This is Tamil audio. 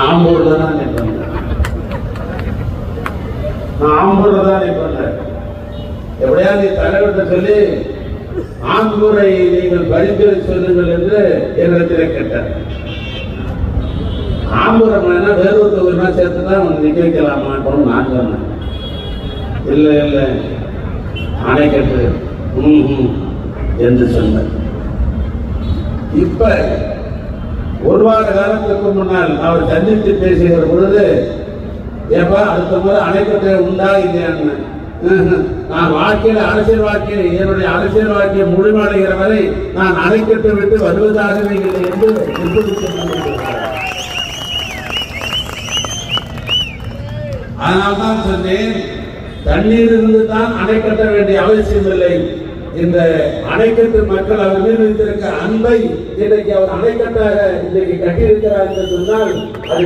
ஆம்பூர்ல தான் நிற்பேன். நான் ஆம்பூர்ல தான் நிற்பேன். எப்படியா நீ தலைவர்கிட்ட சொல்லி ஆம்பூரை நீங்கள் பரிந்துரை சொல்லுங்கள் என்று என்னிடத்தில் கேட்டார். ஆம்பூரை வேறொரு தொகுதினா சேர்த்துதான் நிக்க வைக்கலாமான்னு நான் சொன்னேன். இல்லை இல்லை அணைக்கட்டு என்று சொன்னார். இப்ப ஒரு வார காலத்துக்கு முன்னால் அவர் சந்தித்து பேசுகிற பொழுது, ஏப்பா அடுத்த முறை அணைக்கட்டை உண்டா இல்லையான்னு, நான் வாழ்க்கையில் அரசியல் வாழ்க்கை என்னுடைய அரசியல் வாழ்க்கையை முழுமடைகிற வரை நான் அணைக்கட்டை விட்டு வருவதாகவே இல்லை என்று அதனால்தான் சொன்னேன், தண்ணீர் இருந்து தான் அணை கட்ட வேண்டிய அவசியம் இல்லை. இந்த அணைக்கட்டு மக்கள் அவர் மீது வைத்திருக்க அன்பை இன்றைக்கு அவர் அணைக்கட்டாக இன்றைக்கு கட்டியிருக்கிறார் என்று சொன்னால் அது